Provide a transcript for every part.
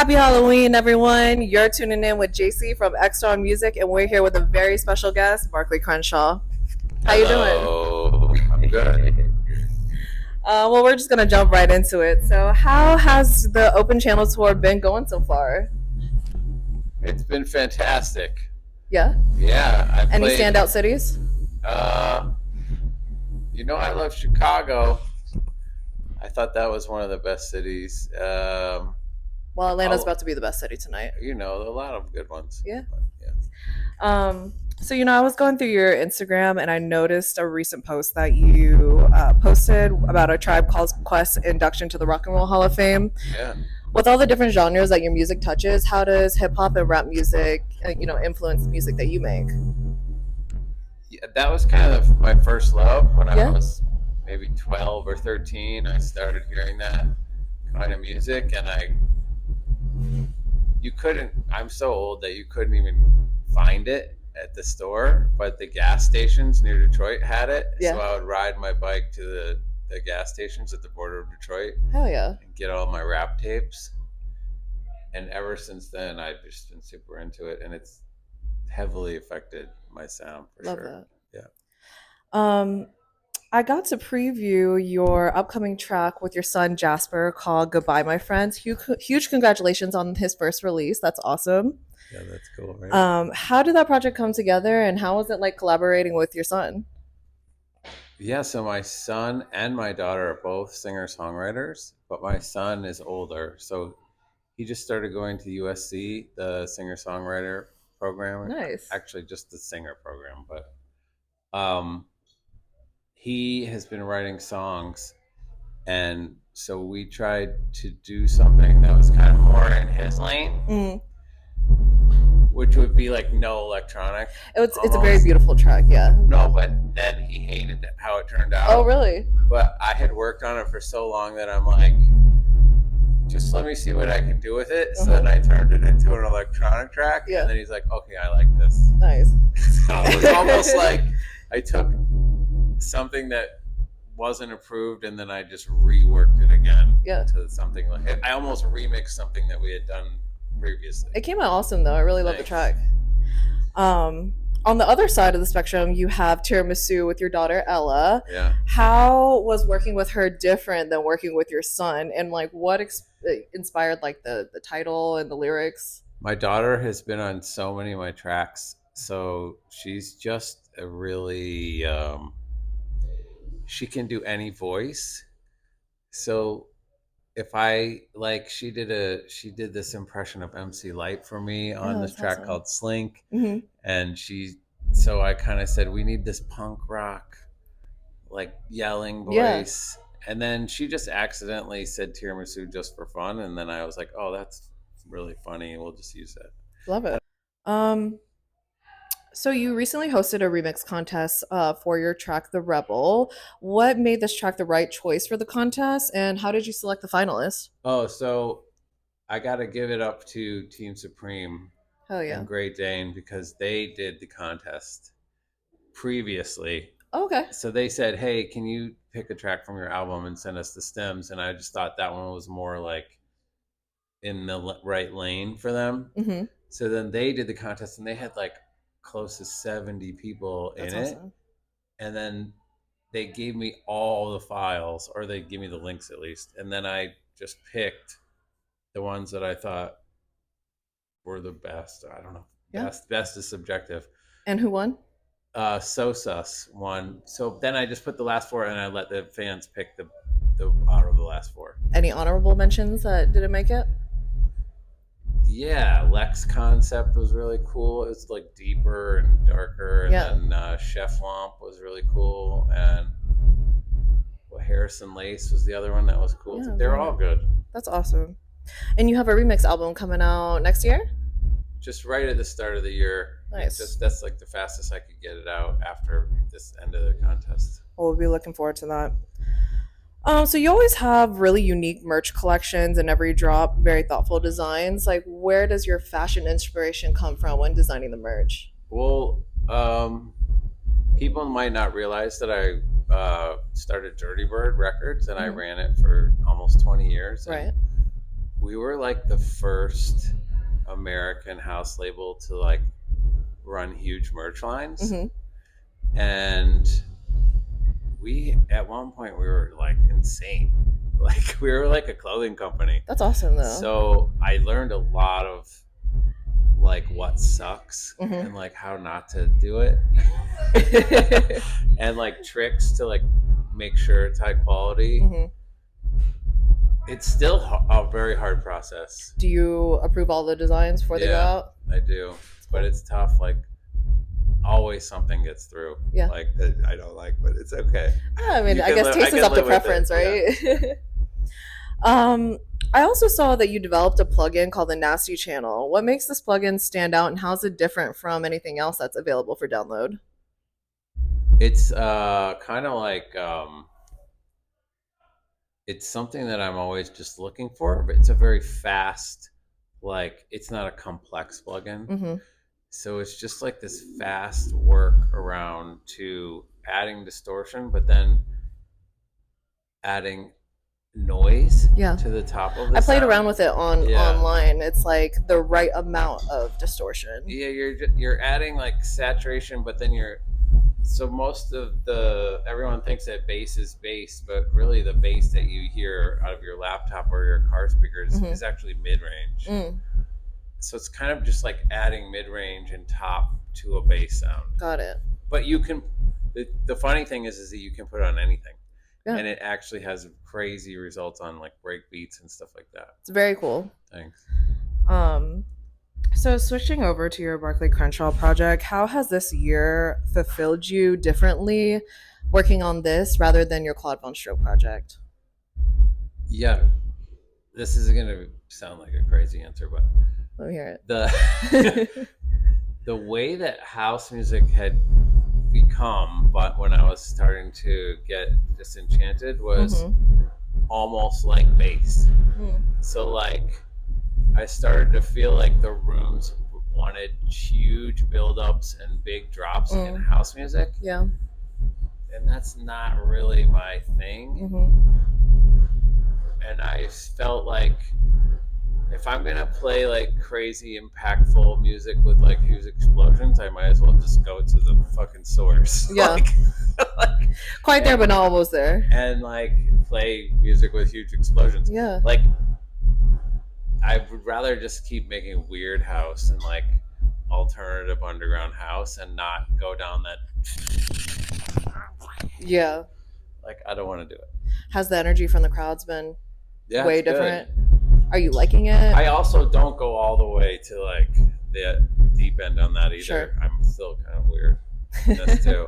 Happy Halloween, everyone. You're tuning in with JC from Exron Music, and we're here with a very special guest, Barclay Crenshaw. How you doing? Hello, I'm good. Well, we're just going to jump right into it. So how has the Open Channel Tour been going so far? It's been fantastic. Yeah? Yeah, I Any played. standout cities? Uh, I love Chicago. I thought that was one of the best cities. Well, Atlanta's I'll- about to be the best city tonight. a lot of good ones. Yeah. But, yeah. I was going through your Instagram and I noticed a recent post that you posted about a Tribe Called Quest induction to the Rock and Roll Hall of Fame. Yeah. With all the different genres that your music touches, how does hip hop and rap music, influence the music that you make? Yeah, that was kind of my first love when Yeah. I was maybe 12 or 13. I started hearing that kind of music, and you couldn't. I'm so old that you couldn't even find it at the store, but the gas stations near Detroit had it. Yeah. So I would ride my bike to the gas stations at the border of Detroit Hell yeah. and get all my rap tapes. And ever since then, I've just been super into it, and it's heavily affected my sound for Love sure. that. Yeah. I got to preview your upcoming track with your son Jasper called Goodbye My Friends. Huge congratulations on his first release. That's awesome. Yeah, that's cool, right? How did that project come together and how was it like collaborating with your son? Yeah, so my son and my daughter are both singer-songwriters, but my son is older, so he just started going to USC, the singer-songwriter program. Nice. Actually, just the singer program, but um, he has been writing songs, and so we tried to do something that was kind of more in his lane, which would be like no electronic. It's a very beautiful track, yeah. No, but then he hated how it turned out. Oh, really? But I had worked on it for so long that I'm like, just let me see what I can do with it. So then I turned it into an electronic track. Yeah. And then he's like, okay, I like this. Nice. So it was almost like I took something that wasn't approved and then I just reworked it again to something like I almost remixed something that we had done previously. It came out awesome though. I really love the track. On the other side of the spectrum, you have Tiramisu with your daughter Ella. Yeah. How was working with her different than working with your son, and like what inspired like the title and the lyrics? My daughter has been on so many of my tracks, so she's just a really she can do any voice. So if I like, she did this impression of MC Light for me on this track awesome. called Slink, Mm-hmm. and so I kind of said we need this punk rock, like yelling voice, and then she just accidentally said tiramisu just for fun, and then I was like, oh, that's really funny. We'll just use that. Love it. So you recently hosted a remix contest for your track, The Rebel. What made this track the right choice for the contest, and how did you select the finalists? Oh, so I got to give it up to Team Supreme and Great Dane because they did the contest previously. Okay. So they said, hey, can you pick a track from your album and send us the stems? And I just thought that one was more like in the right lane for them. Mm-hmm. So then they did the contest and they had like close to 70 people in it. And then they gave me all the files, or they gave me the links at least. And then I just picked the ones that I thought were the best. I don't know. Yeah. Best is subjective. And who won? Sosa's won. So then I just put the last four and I let the fans pick the out of the last four. Any honorable mentions that didn't make it? Yeah, Lex Concept was really cool. It was like deeper and darker. And then Chef Womp was really cool. And Harrison Lace was the other one that was cool. Yeah, they're all good. That's awesome. And you have a remix album coming out next year? Just right at the start of the year. Nice. That's like the fastest I could get it out after this end of the contest. Well, we'll be looking forward to that. So you always have really unique merch collections and every drop, very thoughtful designs. Like, where does your fashion inspiration come from when designing the merch? Well, people might not realize that I started Dirty Bird Records and I ran it for almost 20 years. Right. we were like the first American house label to like run huge merch lines. Hmm. And we, at one point, we were like insane. Like we were like a clothing company. That's awesome, though. So I learned a lot of like what sucks Hmm. and like how not to do it. And like tricks to like make sure it's high quality. Hmm. It's still a very hard process. Do you approve all the designs before they go Yeah. out? I do, but it's tough. Like always something gets through. Yeah. Like that I don't like, but it's okay. Yeah, I mean, You I can guess live- taste I is can up to live with it, preference, right? I also saw that you developed a plugin called the Nasty Channel. What makes this plugin stand out, and how's it different from anything else that's available for download? It's kind of like it's something that I'm always just looking for, but it's a very fast, like it's not a complex plugin. Hmm. So it's just like this fast work around to adding distortion, but then adding noise Yeah. to the top of the I played sound. around with it online. It's like the right amount of distortion. Yeah, you're adding like saturation, but then so most of the everyone thinks that bass is bass, but really the bass that you hear out of your laptop or your car speakers Mhm. is actually mid-range. Mm, So it's kind of just like adding mid-range and top to a bass sound. got it. But you can the funny thing is that you can put it on anything. Yeah. And it actually has crazy results on like break beats and stuff like that. It's very cool. Thanks. So switching over to your Barclay Crenshaw project, how has this year fulfilled you differently working on this rather than your Claude Von Stroke project? Yeah, this is going to sound like a crazy answer, but Let me hear the the way that house music had become, but when I was starting to get disenchanted, was almost like bass. Mm. So like I started to feel like the rooms wanted huge build-ups and big drops in house music. Yeah. And that's not really my thing. Hmm. And I felt like if I'm gonna play like crazy impactful music with like huge explosions, I might as well just go to the fucking source. Yeah. Quite there, but not almost there. And like play music with huge explosions. Yeah. Like I would rather just keep making weird house and like alternative underground house and not go down that. Yeah. Like I don't want to do it. Has the energy from the crowds been way it's different? good. Are you liking it? I also don't go all the way to like the deep end on that either. Sure. I'm still kind of weird in this too.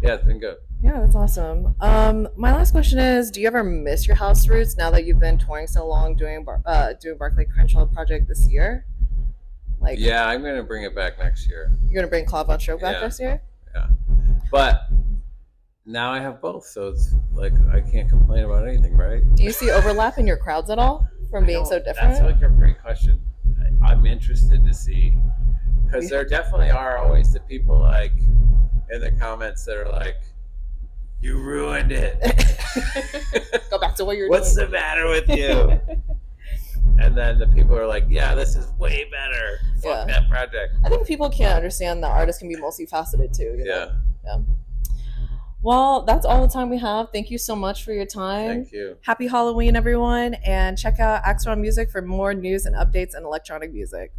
Yeah, it's been good. Yeah, that's awesome. My last question is: do you ever miss your house roots now that you've been touring so long, doing Barclay Crenshaw project this year? Like, Yeah, I'm gonna bring it back next year. you're gonna bring Claude Von Stroke back Yeah. this year? Yeah, but now I have both, so it's like I can't complain about anything, right? Do you see overlap in your crowds at all from being so different? That's like a great question. I'm interested to see, because there definitely are always the people like in the comments that are like, "You ruined it." Go back to what you're What's doing. the matter with you? And then the people are like, "Yeah, this is way better. Fuck that project." I think people can't understand that artists can be multifaceted too. You know? Yeah. Well, that's all the time we have. Thank you so much for your time. Thank you. Happy Halloween, everyone, and check out Exron Music for more news and updates in electronic music.